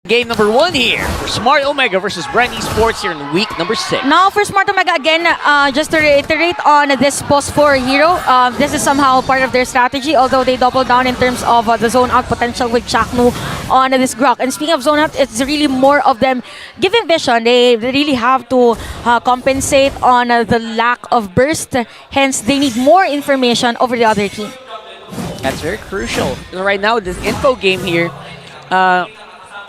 Game number 1 here for Smart Omega versus BREN Esports here in week number 6. Now for Smart Omega again, just to reiterate on this post 4 hero, this is somehow part of their strategy, although they double down in terms of the zone out potential with Chaknu on this Grok. And speaking of zone out, it's really more of them giving vision. They really have to compensate on the lack of burst, hence they need more information over the other team. That's very crucial. Right now, this info game here,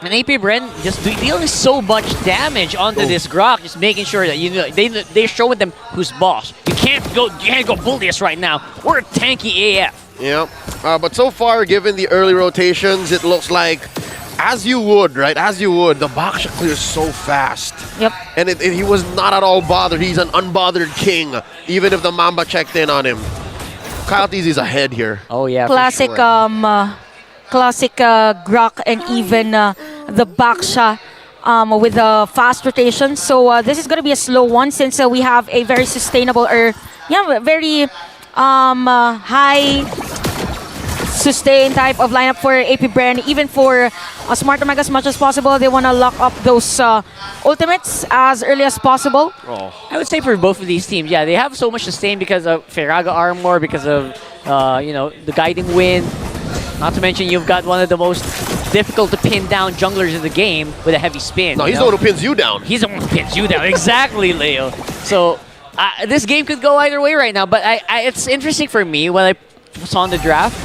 and AP BREN just dealing so much damage onto this Grok, just making sure that they're showing them who's boss. You can't go bully us right now. We're tanky AF. Yeah, but so far, given the early rotations, it looks like as you would, right? As you would, the Baksha clears so fast. Yep. And he was not at all bothered. He's an unbothered king, even if the Mamba checked in on him. Kyle TZ's ahead here. Oh yeah, classic, for sure. classic Grok and even the Baksha with a fast rotation. So this is going to be a slow one since we have a very sustainable or very high sustain type of lineup for AP BREN. Even for Smart Omega, as much as possible, they want to lock up those ultimates as early as possible. Oh. I would say for both of these teams, yeah, they have so much sustain because of Ferraga armor, because of the guiding wind. Not to mention you've got one of the most difficult to pin down junglers in the game with a heavy spin. No, he's the one who pins you down. He's the one who pins you down. Exactly, Leo. So this game could go either way right now, but it's interesting for me when I saw in the draft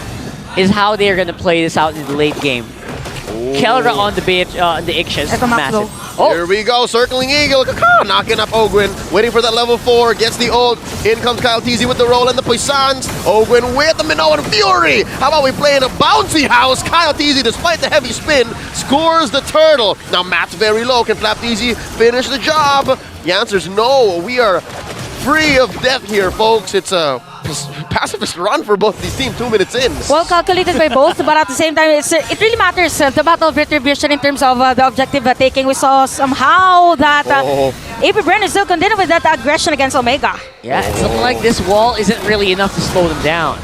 is how they're going to play this out in the late game. Kelra on the Ixchas, massive. Oh. Here we go, circling Eagle, knocking up Ogwin, waiting for that level 4, gets the ult. In comes Kyle TZ with the roll and the puissance. Ogwin with the Minoan Fury. How about we play in a bouncy house? Kyle TZ, despite the heavy spin, scores the turtle. Now Matt's very low. Can Flap TZ finish the job? The answer is no. We are free of death here, folks. It's a pacifist run for both these teams 2 minutes in. Well calculated by both, but at the same time, it really matters the battle of retribution in terms of the objective taking. We saw somehow that AP BREN is still continuing with that aggression against Omega. Yeah, it's looking like this wall isn't really enough to slow them down.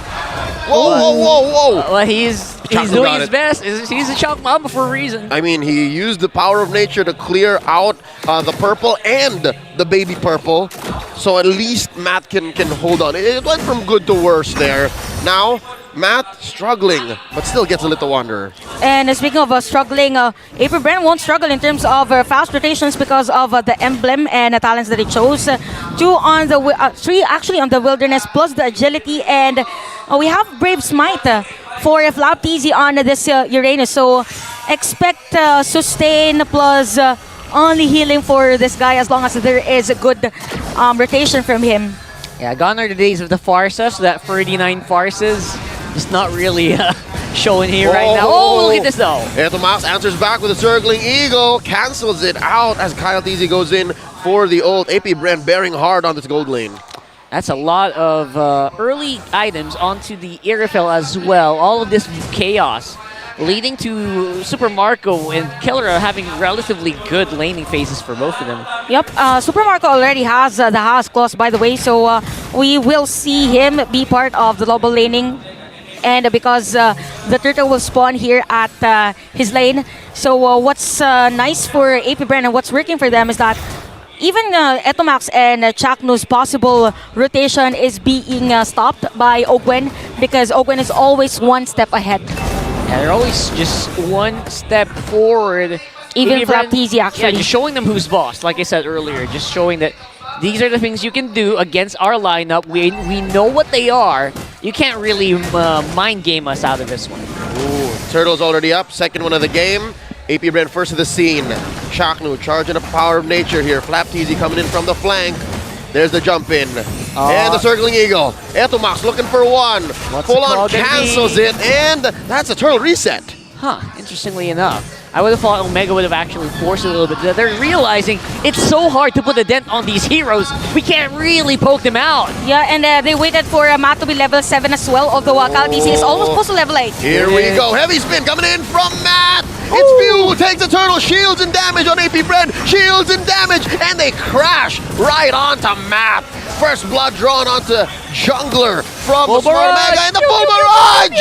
Whoa. Well, he's doing his best. He's a Chalk Mamba for a reason. I mean, he used the power of nature to clear out the purple and the baby purple. So at least Matt can hold on. It went from good to worse there. Now, Matt struggling, but still gets a little Wanderer. And speaking of struggling, AP BREN won't struggle in terms of fast rotations because of the emblem and the talents that he chose. 2 on the 3 actually on the wilderness plus the agility, and we have Brave Smite for Flap TZ on this Uranus. So expect sustain plus only healing for this guy as long as there is a good rotation from him. Yeah, gone are the days of the Farsa, so that 39 Farses is not really showing here right now. Oh, look at this though. Tomas answers back with a circling eagle, cancels it out as Kyle TZ goes in for the ult. AP BREN bearing hard on this gold lane. That's a lot of early items onto the Irifel as well. All of this chaos leading to Super Marco and Kelra having relatively good laning phases for both of them. Yep, Super Marco already has the house clause, by the way, so we will see him be part of the global laning. And because the turtle will spawn here at his lane. So what's nice for AP BREN and what's working for them is that even Etomax and Chaknu's possible rotation is being stopped by Ogwen because Ogwen is always 1 step ahead. Yeah, they're always just 1 step forward. Even Flap TZ actually. Yeah, just showing them who's boss, like I said earlier. Just showing that these are the things you can do against our lineup. We know what they are. You can't really mind game us out of this one. Ooh, Turtle's already up, second one of the game. AP BREN first of the scene. Chaknu charging the power of nature here. Flap TZ coming in from the flank. There's the jump in. And the circling eagle. Etomax looking for 1. Full on cancels it, and that's a turtle reset. Huh, interestingly enough. I would have thought Omega would have actually forced it a little bit. They're realizing it's so hard to put a dent on these heroes. We can't really poke them out. Yeah, and they waited for Matt to be level 7 as well, although Kyle TZ is almost close to level 8. Here we go. Heavy spin coming in from Matt. It's Few who takes the turtle. Shields and damage on AP BREN. Shields and damage, and they crash right onto Matt. First blood drawn onto jungler from Full Smart barrage. Omega, and the full barrage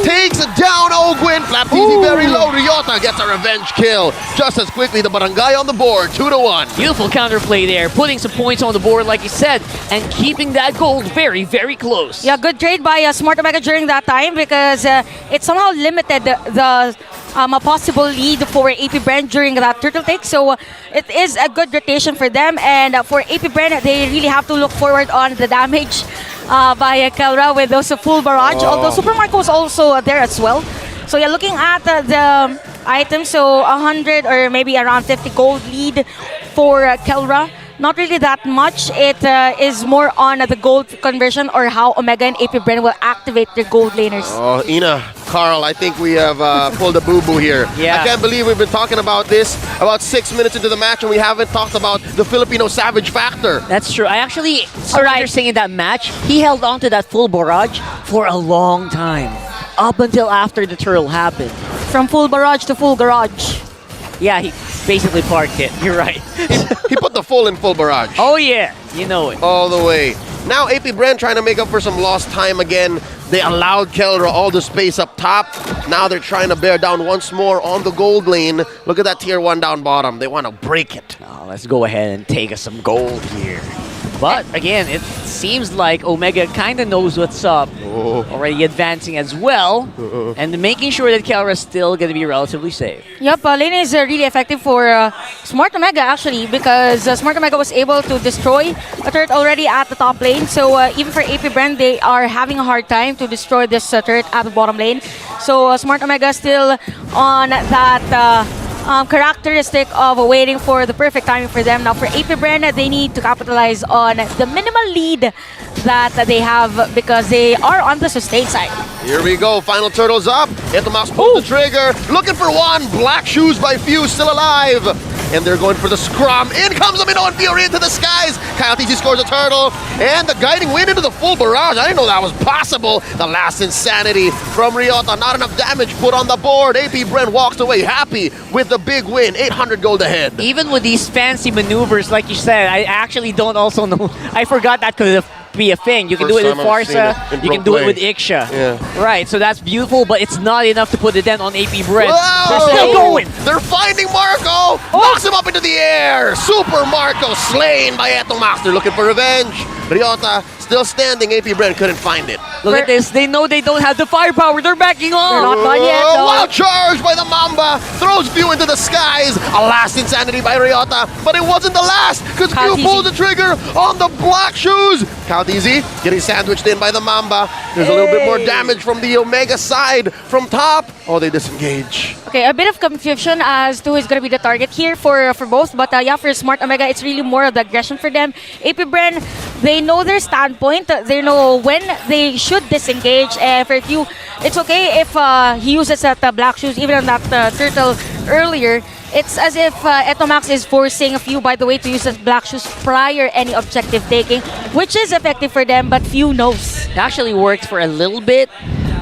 takes down Ogwin. Flaptizi very low. Ryota gets a revenge kill just as quickly. The barangay on the board, 2-1. Beautiful counterplay there, putting some points on the board, like you said, and keeping that gold very, very close. Yeah, good trade by Smart Omega during that time because it somehow limited the a possible lead for AP BREN during that turtle take. So it is a good rotation for them. And for AP BREN, they really have to look forward on the damage by Kelra with those full barrage. Although Super Marco was also there as well. So yeah, looking at the items, so 100 or maybe around 50 gold lead for Kelra. Not really that much. It is more on the gold conversion or how Omega and AP BREN will activate their gold laners. Oh, Ina, Carl, I think we have pulled a boo-boo here. Yeah. I can't believe we've been talking about this about 6 minutes into the match and we haven't talked about the Filipino savage factor. That's true. I actually saw Ryder saying in that match, he held on to that full barrage for a long time. Up until after the turtle happened. From full barrage to full garage. Yeah, he basically parked it. You're right. He put the full in full barrage. Oh yeah, you know it. All the way. Now AP BREN trying to make up for some lost time again. They allowed Kelra all the space up top. Now they're trying to bear down once more on the gold lane. Look at that tier 1 down bottom. They want to break it. Oh, let's go ahead and take us some gold here. But again, it seems like Omega kind of knows what's up. Already advancing as well. And making sure that Kelra is still going to be relatively safe. Yep, lane is really effective for Smart Omega actually because Smart Omega was able to destroy a turret already at the top lane. So even for AP BREN, they are having a hard time to destroy this turret at the bottom lane. So Smart Omega still on that characteristic of waiting for the perfect timing for them. Now for AP BREN, they need to capitalize on the minimal lead that they have because they are on the sustain side. Here we go. Final turtle's up. Etomax pulled the trigger. Looking for one. Black shoes by Fuse still alive. And they're going for the scrum. In comes the Minoan Fury into the skies. Kyle TC scores a turtle. And the guiding wind into the full barrage. I didn't know that was possible. The last insanity from Ryota. Not enough damage put on the board. AP BREN walks away happy with the big win. 800 gold ahead. Even with these fancy maneuvers, like you said, I actually don't also know. I forgot that could be a thing. You can do it with Farsa, you can do it with Iksha. Yeah. Right, so that's beautiful, but it's not enough to put it down on AP BREN. Whoa! They're still going. They're finding Marco! Knocks him up into the air! Super Marco slain by Etomax. They're looking for revenge. Ryota still standing. AP BREN couldn't find it. Look at this. They know they don't have the firepower. They're backing off. They're not done yet, though. Wow, charge by the Mamba. Throws View into the skies. A last insanity by Ryota. But it wasn't the last because View pulled the trigger on the black shoes. Kaltizi getting sandwiched in by the Mamba. There's a little bit more damage from the Omega side. From top. Oh, they disengage. Okay, a bit of confusion as to who's going to be the target here for both. But yeah, for Smart Omega, it's really more of the aggression for them. AP BREN, they know their standpoint. They know when they should disengage. And for Q, it's okay if he uses that black shoes, even on that turtle earlier. It's as if Etomax is forcing a few, by the way, to use the black shoes prior any objective taking, which is effective for them, but few knows. It actually worked for a little bit,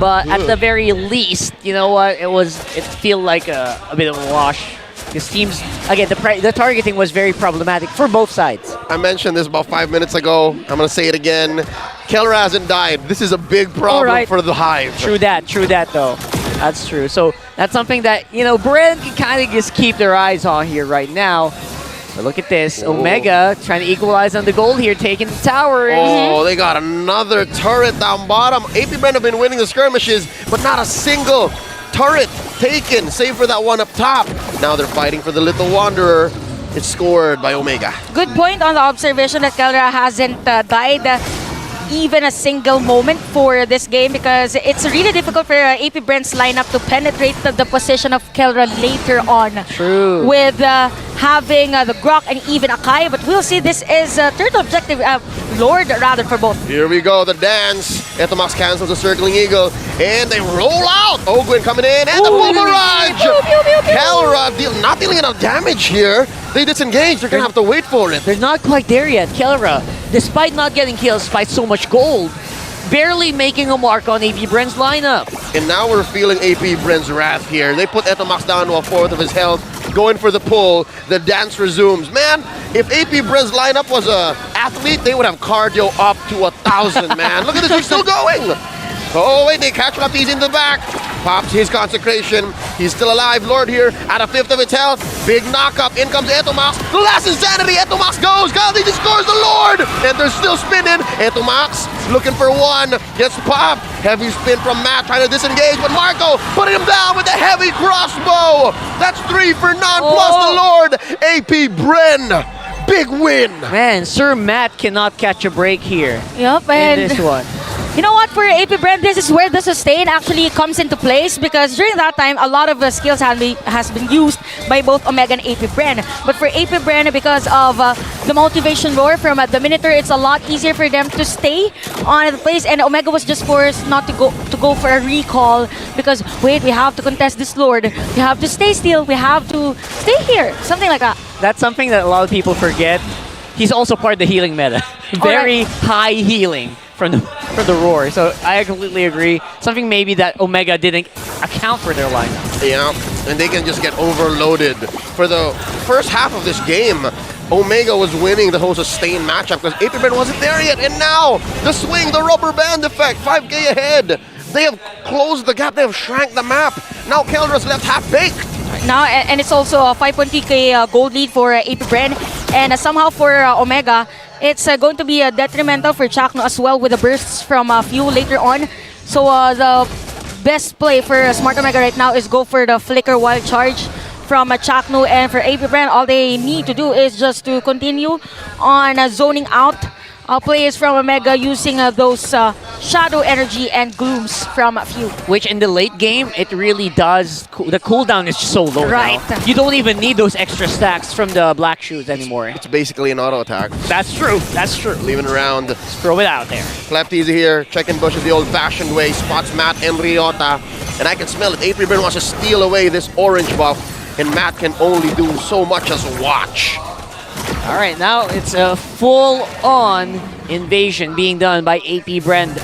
but at the very least, you know what? It feel like a bit of a wash. Because teams, again, the targeting was very problematic for both sides. I mentioned this about 5 minutes ago. I'm going to say it again. Kelra hasn't died. This is a big problem for the Hive. True that though. That's true. So that's something that, you know, BREN can kind of just keep their eyes on here right now. But look at this. Omega trying to equalize on the gold here, taking the tower. Oh, they got another turret down bottom. AP BREN have been winning the skirmishes, but not a single turret taken, save for that one up top. Now they're fighting for the Little Wanderer. It's scored by Omega. Good point on the observation that Kelra hasn't died even a single moment for this game because it's really difficult for AP BREN's lineup to penetrate the position of Kelra later on. True. With having the Grok and even Akai, but we'll see. This is third objective, Lord rather, for both. Here we go, the dance. Etomax cancels the Circling Eagle, and they roll out. Ogwin coming in, and the full barrage. Kelra not dealing enough damage here. They disengage. They're going to have to wait for it. They're not quite there yet. Kelra, despite not getting kills, despite so much gold, barely making a mark on AP Bren's lineup. And now we're feeling AP Bren's wrath here. They put Etomax down to a fourth of his health, going for the pull. The dance resumes. Man, if AP Bren's lineup was a athlete, they would have cardio up to 1,000, man. Look at this, he's still going. Oh, wait, they catch up. He's in the back. Pops his consecration. He's still alive. Lord here at a fifth of its health. Big knock-up. In comes Etomax. The last insanity. Etomax goes. Kaltisi scores the Lord. And they're still spinning. Etomax looking for one. Gets popped. Heavy spin from Matt trying to disengage. But Marco putting him down with a heavy crossbow. That's 3 for none. Plus the Lord. AP Bren. Big win. Man, Sir Matt cannot catch a break here Yep, in and this one. you know what, for AP Bren, this is where the sustain actually comes into place, because during that time, a lot of skills has been used by both Omega and AP Bren. But for AP Bren, because of the motivation roar from the Minotaur, it's a lot easier for them to stay on the place. And Omega was just forced not to go for a recall, because wait, we have to contest this Lord. We have to stay still. We have to stay here. Something like that. That's something that a lot of people forget. He's also part of the healing meta. Very high healing from the roar. So I completely agree. Something maybe that Omega didn't account for their lineup. Yeah, and they can just get overloaded. For the first half of this game, Omega was winning the whole sustain matchup because AP Bren wasn't there yet. And now, the swing, the rubber band effect, 5k ahead. They have closed the gap. They have shrank the map. Now Keldra's left half-baked. Now, and it's also a 5.3k gold lead for AP Bren. And somehow for Omega, it's going to be detrimental for Chakno as well, with the bursts from Few later on. So the best play for Smart Omega right now is go for the Flicker Wild Charge from Chakno. And for AP Bren, all they need to do is just to continue on zoning out players from Omega using those Shadow Energy and Glooms from Few. Which in the late game, it really does. The cooldown is so low Right. now. You don't even need those extra stacks from the Black Shoes anymore. It's basically an auto attack. That's true. That's true. Leaving around. Throw it out there. Easy here, checking Bush the old-fashioned way, spots Matt and Ryota. And I can smell it. AP Bren wants to steal away this orange buff, and Matt can only do so much as watch. All right, now it's a full-on invasion being done by AP Bren,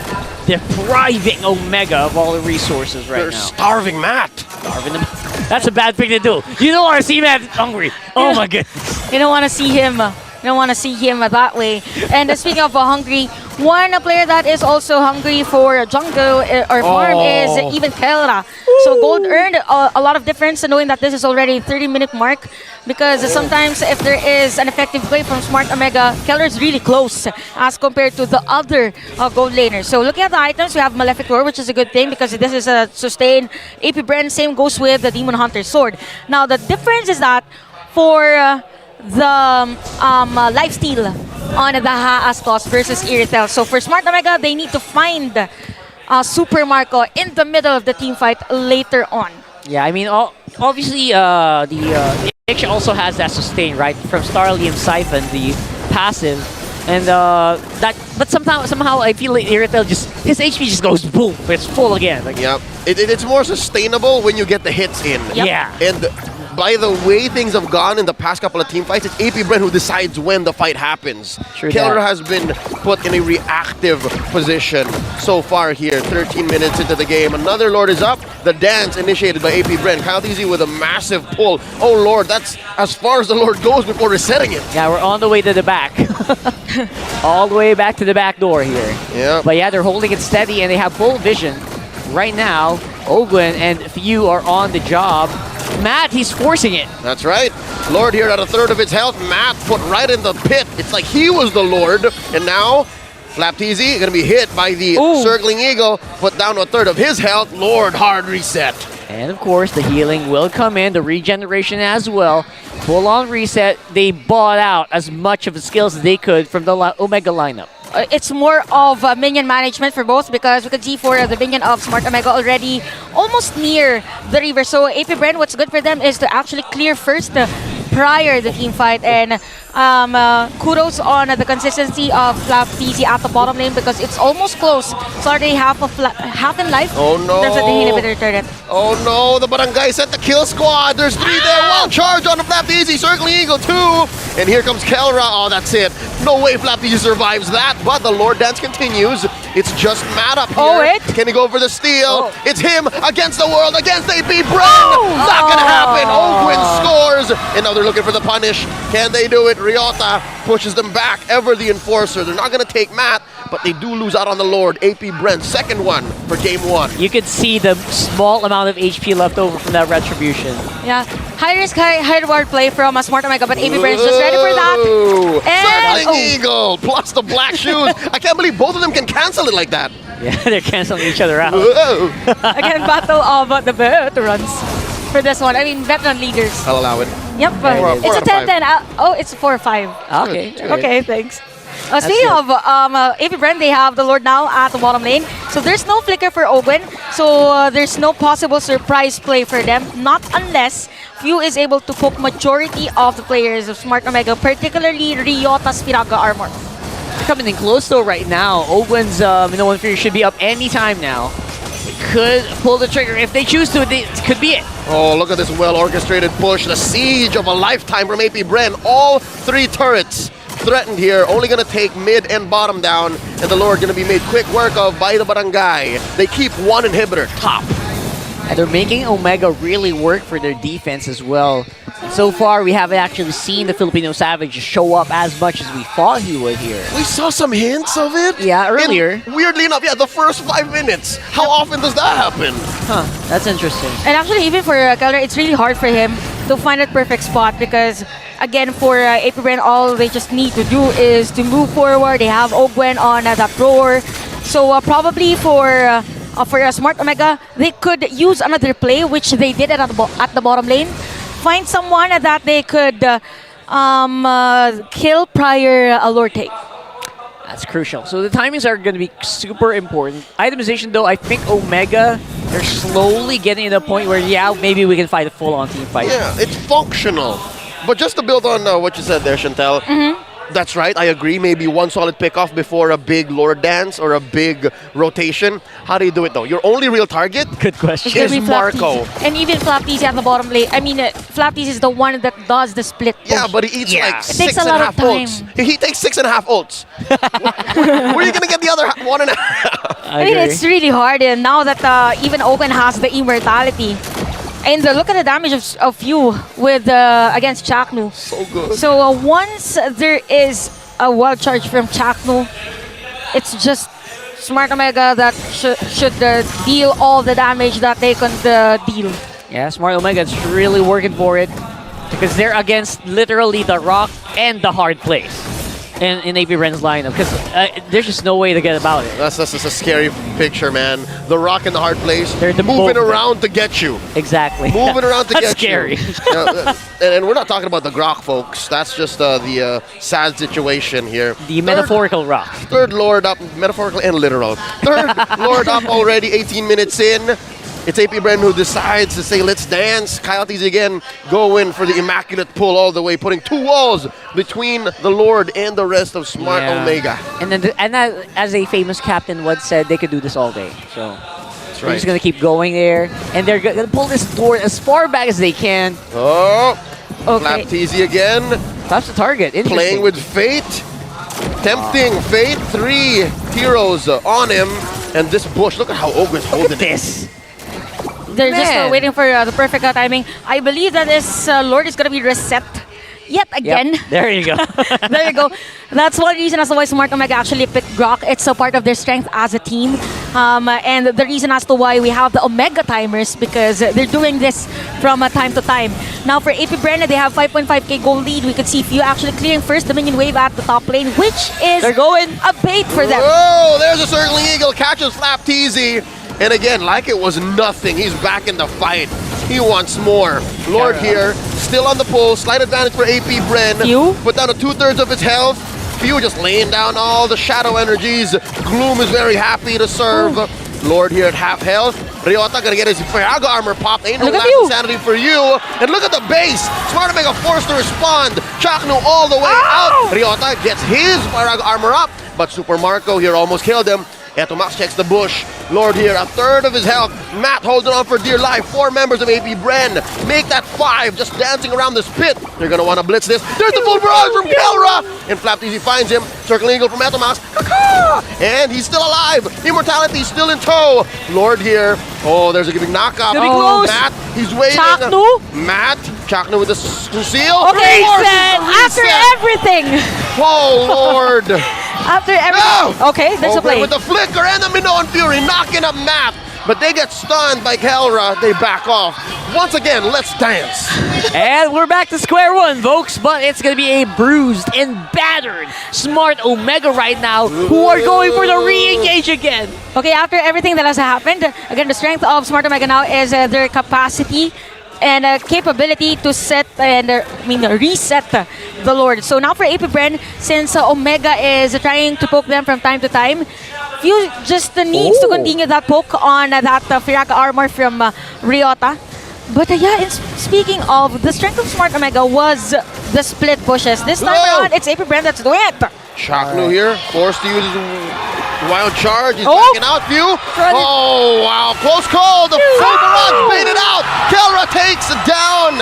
depriving Omega of all the resources right They're now. starving Matt. Starving them. That's a bad thing to do. You don't want to see Matt hungry. Oh my goodness. You don't want to see him. You don't want to see him that way. And speaking of hungry, one player that is also hungry for jungle or farm is even Kelra. So gold earned, a lot of difference knowing that this is already 30-minute mark, because sometimes if there is an effective play from Smart Omega, Kelra is really close as compared to the other gold laners. So looking at the items, we have Malefic Roar, which is a good thing because this is a sustain. AP Bren, same goes with the Demon Hunter Sword. Now the difference is that for the lifesteal on the Haastos versus Iritel. So for Smart Omega, they need to find Super Marco in the middle of the team fight later on. Yeah, I mean, obviously, the ENG also has that sustain, right? From Starly and Siphon, the passive. And but somehow I feel like Iritel his HP just goes boom, it's full again. Like, Yep. It's more sustainable when you get the hits in. Yep. Yeah. And by the way things have gone in the past couple of team fights, it's AP Bren who decides when the fight happens. Kelra has been put in a reactive position so far here, 13 minutes into the game. Another Lord is up. The dance initiated by AP Bren. Kaltisi with a massive pull. Oh Lord, that's as far as the Lord goes before resetting it. Yeah, we're on the way to the back. All the way back to the back door here. Yeah. But yeah, they're holding it steady and they have full vision. Right now, Ogwin and Few are on the job. Matt, he's forcing it. That's right. Lord here at a third of its health. Matt put right in the pit. It's like he was the Lord. And now, Flapteasy going to be hit by the Circling Eagle. Put down to a third of his health. Lord, hard reset. And of course, the healing will come in, the regeneration as well. Full-on reset. They bought out as much of the skills as they could from the Omega lineup. It's more of minion management for both, because we could see for the minion of Smart Omega already almost near the river. So AP Bren, what's good for them is to actually clear first prior the team fight. And kudos on the consistency of Flapteasy at the bottom lane, because it's almost close. It's already half in life. Oh no. That's what they inhibitor turret. Oh no, the barangay set the kill squad. There's 3 there. Wild charge on the Flapteasy. Circling Eagle 2. And here comes Kelra. Oh, that's it. No way Flapteasy survives that. But the Lord Dance continues. It's just Matt up here. Oh, wait. Can he go for the steal? Oh. It's him against the world, against AP BREN. Not gonna happen. Ogwin scores. And now they're looking for the punish. Can they do it? Ryota pushes them back. Ever the enforcer. They're not gonna take Matt, but they do lose out on the Lord. AP BREN, second one for game 1. You could see the small amount of HP left over from that retribution. Yeah, high risk, high reward play from Smart Omega, but AP BREN is just ready for that. Ooh, And- Circling Eagle plus the black shoes. I can't believe both of them can cancel it like that. Yeah, they're canceling each other out. Whoa. Again, battle of the veterans for this one. I mean, veteran leaders. I'll allow it. Yep, Four- it's four a out of five. 10-10. Oh, it's 4-5. Okay. Good. Okay, thanks. Speaking good. of AP BREN, they have the Lord now at the bottom lane. So there's no flicker for Ogwin. So there's no possible surprise play for them. Not unless Few is able to poke majority of the players of Smart Omega, particularly Ryota's Piraga armor. Coming in close though right now. Ogwen's Minoan Fury should be up anytime now. They could pull the trigger if they choose to. It could be it. Oh, look at this well-orchestrated push. The siege of a lifetime from AP BREN. All 3 turrets threatened here. Only going to take mid and bottom down. And the Lord going to be made quick work of by the Barangay. They keep 1 inhibitor top. And they're making Omega really work for their defense as well. So far, we haven't actually seen the Filipino Savage show up as much as we thought he would here. We saw some hints of it. Yeah, earlier. Weirdly enough, yeah, the first 5 minutes. How often does that happen? Huh, that's interesting. And actually, even for Keller, it's really hard for him to find that perfect spot because, again, for AP BREN, all they just need to do is to move forward. They have Ogwen on that roar. So probably for Smart Omega, they could use another play, which they did at the bottom lane. Find someone that they could kill prior a Lord take. That's crucial. So the timings are going to be super important. Itemization, though, I think Omega, they're slowly getting to the point where, yeah, maybe we can fight a full-on team fight. Yeah, it's functional. But just to build on what you said there, Chantel, that's right, I agree. Maybe one solid pickoff before a big Lord dance or a big rotation. How do you do it, though? Your only real target Good question. It's gonna is be Flap Marco. TZ. And even Flap TZ at the bottom lane. I mean, Flap TZ is the one that does the split push. Yeah, but he eats Yeah. like It takes six a and lot a of half ults. time. He takes 6.5 ults. Where are you going to get the other 1.5? I mean, it's really hard. And now that even Open has the immortality. And look at the damage of Few with against Chaknu. So good. So once there is a wild charge from Chaknu, it's just Smart Omega that should deal all the damage that they can deal. Yeah, Smart Omega is really working for it because they're against literally the rock and the hard place in AP BREN's lineup because there's just no way to get about it. That's a scary picture, man. The rock in the hard place, They're the moving both of them. around to get you. Exactly. Moving around to That's get scary. you. And we're not talking about the Grok, folks. That's just the sad situation here. The metaphorical rock. Third Lord up, metaphorical and literal. Third Lord up already, 18 minutes in. It's AP BREN who decides to say, let's dance. Kyle TZ again going for the immaculate pull all the way, putting 2 walls between the Lord and the rest of Smart Yeah. Omega. And then, as a famous captain once said, they could do this all day. So That's they're right. just gonna keep going there, and they're gonna pull this door as far back as they can. Oh, Okay. Flap TZ again, That's the target. Interesting. playing with Fate. Tempting Fate, 3 heroes on him. And this bush, look at how Ogre's holding it. this. They're just Man. waiting for the perfect timing. I believe that this Lord is going to be reset yet again. Yep. There you go. There you go. That's one reason as to why Smart Omega actually picked Grok. It's a part of their strength as a team. And the reason as to why we have the Omega timers because they're doing this from time to time. Now for AP BREN, they have 5.5k goal lead. We could see Few actually clearing first the minion wave at the top lane, which is They're going. a bait for them. Whoa, there's a circling eagle, catches Flap TZ. And again, like it was nothing, he's back in the fight. He wants more. Lord here, still on the pull, slight advantage for AP BREN. Few? Put down to 2/3 of his health. Few just laying down all the shadow energies. Gloom is very happy to serve. Lord here at half health. Ryota gonna get his Firaga armor popped. Ain't no Look at lack you. of sanity for you. And look at the base. Smart Omega forced to respond. Chaknu all the way out. Ryota gets his Firaga armor up, but Super Marco here almost killed him. Eto Max checks the bush. Lord here, 1/3 of his health. Matt holding on for dear life. 4 members of AP BREN. Make that 5, just dancing around this pit. They're gonna want to blitz this. There's the full barrage from Kelra! And Flap TZ finds him. Circling Eagle from Eto Max. And he's still alive. Immortality still in tow. Lord here. Oh, there's a giving knockup. Gonna be close. Matt, he's waiting. Chaknu? Matt, Chaknu with the conceal. Okay, Reset. after everything. Oh, Lord. After everything. No! Okay, there's a Open play. with the flicker and the Minoan Fury knocking up Matt. But they get stunned by Kelra. They back off. Once again, let's dance. And we're back to square one, folks. But it's going to be a bruised and battered Smart Omega right now, who are going for the re-engage again. Okay, after everything that has happened, again, the strength of Smart Omega now is their capacity and capability to set and reset the Lord. So now for AP BREN, since Omega is trying to poke them from time to time, Few just needs to continue that poke on that Firaka armor from Ryota. But yeah, speaking of, the strength of Smart Omega was the split pushes. This time around, it's AP BREN that's doing it. Chaknu here, forced to use his wild charge. He's Oh! backing out, Few. Oh, wow, close call. The full barrage baited out. Kelra takes down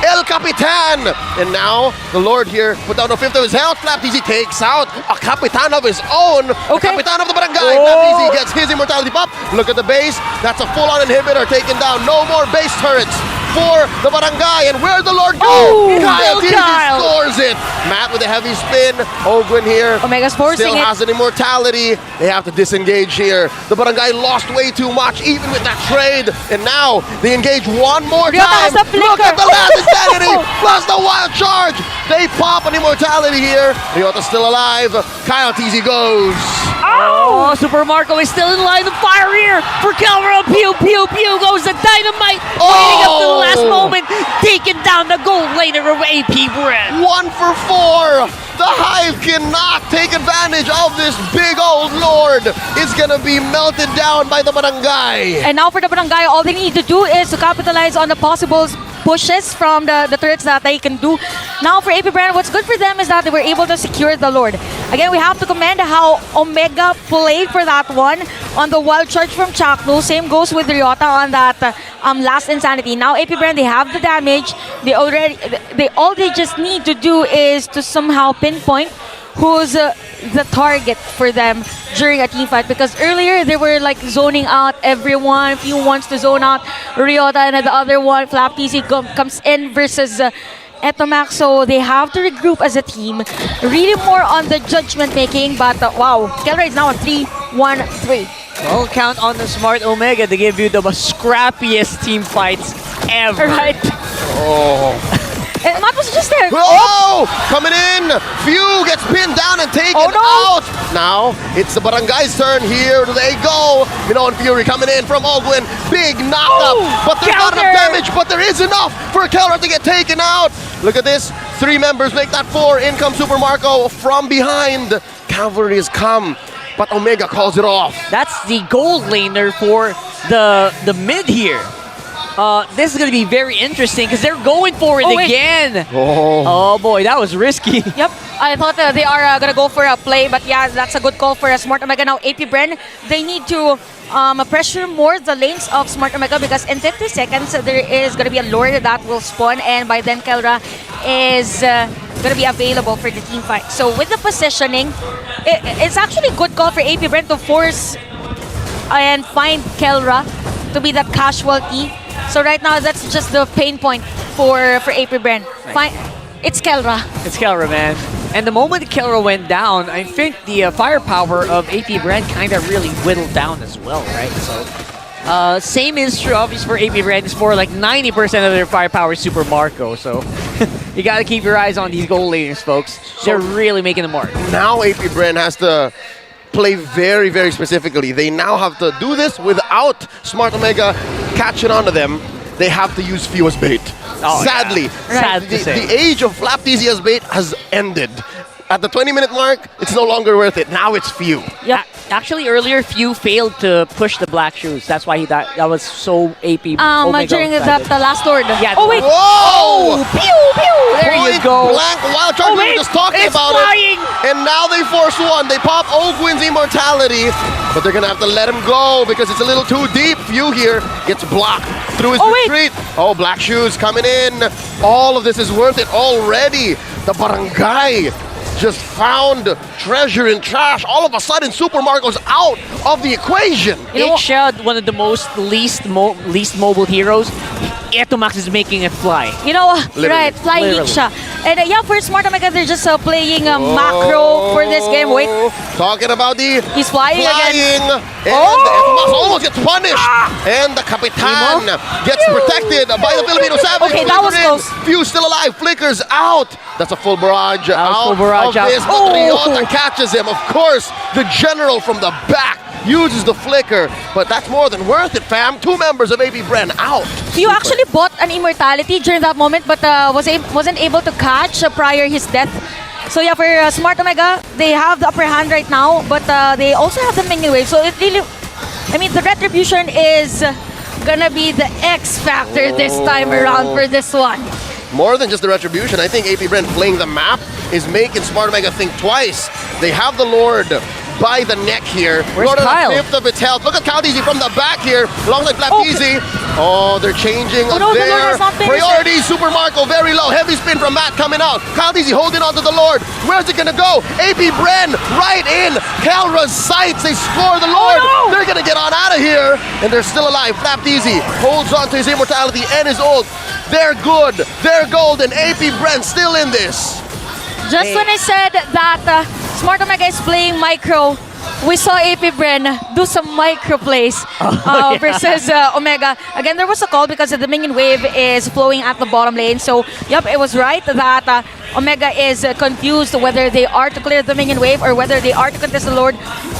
El Capitan. And now the Lord here put down a fifth of his health. Flapteasy takes out a Capitan of his own. Okay. The Capitan of the Barangay. Flapteasy gets his immortality pop. Look at the base. That's a full-on inhibitor taken down. No more base turrets for the Barangay. And where'd the Lord go? Oh, Kyle Bill Kyle. scores it. Matt with a heavy spin. Ogwin here. Omega's forcing Still it. has an immortality. They have to disengage here. The Barangay lost way too much, even with that trade. And now they engage one more Ryota time. has a Look flicker. at the last insanity plus the wild charge. They pop an immortality here. Ryota's still alive. Kyle TZ goes. Oh, Super Marco is still in line of fire here for Kelra. Pew, pew, pew goes the dynamite. Waiting up to the last moment, taking down the gold laner of AP BREN. 1 for 4. The Hive cannot take advantage of this big old Lord. It's gonna be melted down by the Barangay. And now for the Barangay, all they need to do is to capitalize on the possible pushes from the turrets that they can do. Now for AP BREN, what's good for them is that they were able to secure the Lord. Again, we have to commend how Omega played for that one on the wild charge from Chaknu. Same goes with Ryota on that last insanity. Now AP BREN, they have the damage. All they just need to do is to somehow pinpoint who's the target for them during a team fight, because earlier they were like zoning out everyone. Few wants to zone out Ryota, and the other one, Flapteasy, comes in versus Etomax, so they have to regroup as a team, really more on the judgment making. But wow, Kelra is now a 3-1-3. Well, count on the Smart Omega to give you the most scrappiest team fights ever. Right. Oh. And Matt was just there. Oh! Coming in! Few gets pinned down and taken Oh, no. out! Now, it's the Barangay's turn here. They go! Minoan Fury coming in from Ogwin. Big knockup! Oh, But there's not enough counter. damage, but there is enough for Kelra to get taken out! Look at this. 3 members make that 4. In comes Super Marco from behind. Cavalry has come, but Omega calls it off. That's the gold laner for the mid here. This is going to be very interesting because they're going for it Oh, wait. again. Oh. Oh boy, that was risky. Yep, I thought they are going to go for a play, but yeah, that's a good call for a Smart Omega. Now, AP BREN, they need to pressure more the lanes of Smart Omega, because in 50 seconds, there is going to be a Lord that will spawn, and by then, Kelra is going to be available for the team fight. So with the positioning, it's actually a good call for AP BREN to force and find Kelra to be that casualty. So right now, that's just the pain point for AP BREN. It's Kelra. It's Kelra, man. And the moment Kelra went down, I think the firepower of AP BREN kind of really whittled down as well, right? So, same is true, obviously, for AP BREN. It's more like 90% of their firepower is Super Marco. So, you got to keep your eyes on these gold laners, folks. They're really making the mark. Now AP BREN has to play very, very specifically. They now have to do this without Smart Omega catching on to them. They have to use Few as bait. Oh, Sadly, yeah. Sad to say. the age of Flapteasy as bait has ended. At the 20-minute mark, it's no longer worth it. Now it's Few. Yeah, actually, earlier, Few failed to push the black shoes. That's why he died. That was so AP. Omega During the sided. last Lord. Yeah, Oh, wait. Whoa! Pew, pew! There you Point go. Blank wild charge. Oh, We were wait, just talking it's about flying. it. And now they force one. They pop Ogwin's immortality, but they're gonna have to let him go because it's a little too deep. Few here gets blocked through his Oh, wait. retreat. Oh, black shoes coming in. All of this is worth it already. The Barangay just found treasure in trash. All of a sudden, Super Marco's out of the equation. H, one of the least mobile heroes. Etomax is making it fly. Literally. Right, flying Literally. siya. And yeah, for Smart Omega, they're just playing macro for this game. Wait, Talking about the he's flying again. and Etomax almost gets punished. And the Kapitan gets protected by the Filipino Savage. Okay, that was close. Fuse still alive, flickers out. That's a full barrage out full barrage of this. out. But Ryota catches him. Of course, the general from the back uses the flicker, but that's more than worth it, fam. 2 members of AB BREN out. You actually bought an immortality during that moment, but wasn't able to catch prior his death. So yeah, for Smart Omega, they have the upper hand right now, but they also have the minion wave. So it really, the retribution is gonna be the X factor this time around for this one. More than just the retribution, I think AB BREN playing the map is making Smart Omega think twice. They have the Lord by the neck here. Where's Lord Kyle? at a fifth of its health. Look at Caldeezy from the back here, alongside Flapdeezy. Oh, they're changing no, the Lord their has not finished priority. Super Marco very low. Heavy spin from Matt coming out. Caldeezy holding on to the Lord. Where's it gonna go? AB BREN right in Calra's sights. They score the Lord. no! They're gonna get on out of here, and they're still alive. Flapdeezy holds on to his immortality and his ult. They're good. They're golden. AB BREN still in this. Just when I said that Smart Omega is playing micro, we saw AP BREN do some micro plays versus Omega. Again, there was a call because the minion wave is flowing at the bottom lane. So, yep, it was right that Omega is confused whether they are to clear the minion wave or whether they are to contest the Lord.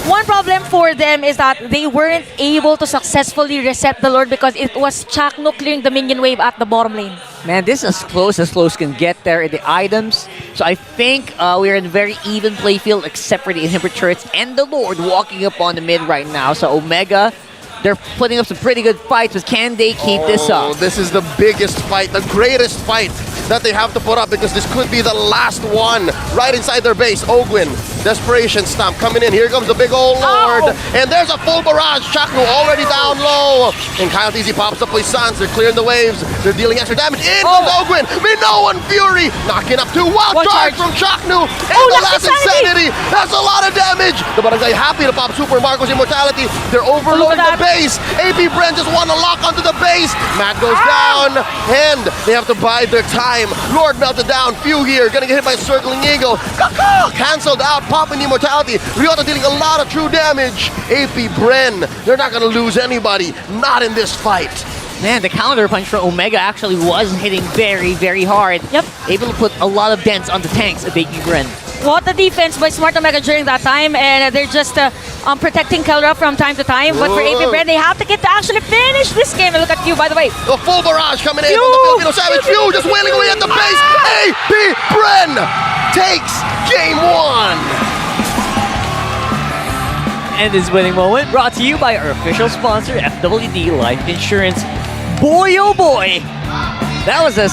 One problem for them is that they weren't able to successfully reset the Lord because it was Chakno clearing the minion wave at the bottom lane. Man, this is as close can get there in the items. So I think we're in a very even play field except for the inhibitor turrets and the Lord walking up on the mid right now. So Omega, they're putting up some pretty good fights, but can they keep this up? This is the biggest fight, the greatest fight that they have to put up because this could be the last one right inside their base. Ogwin, desperation stomp coming in. Here comes the big old Lord. And there's a full barrage. Chakno already down low. And Caldeezy pops up Puissance. They're clearing the waves. They're dealing extra damage. In comes Ogwin. Minoan Fury knocking up 2. Wild charge from Chakno. And the last Insanity. That's a lot of damage. The Barangay happy to pop Super Marco's immortality. They're overloading the base. AB BREN just want to lock onto the base. Matt goes down. And they have to bide their time. Lord melted down. Few here. Gonna get hit by a circling eagle. Cancelled out. Popping the immortality. Ryota dealing a lot of true damage. AP BREN. They're not gonna lose anybody. Not in this fight. Man, the counter punch from Omega actually was hitting very, very hard. Yep. Able to put a lot of dents on the tanks of AB BREN. What a defense by Smart Omega during that time, and they're just protecting Kelra from time to time. But for AP BREN, they have to get to actually finish this game. And look at Few, by the way. A full barrage coming in from the Filipino Savage. Few just wailing away at the base. AP BREN takes game 1. And this winning moment brought to you by our official sponsor, FWD Life Insurance. Boy, oh boy! That was a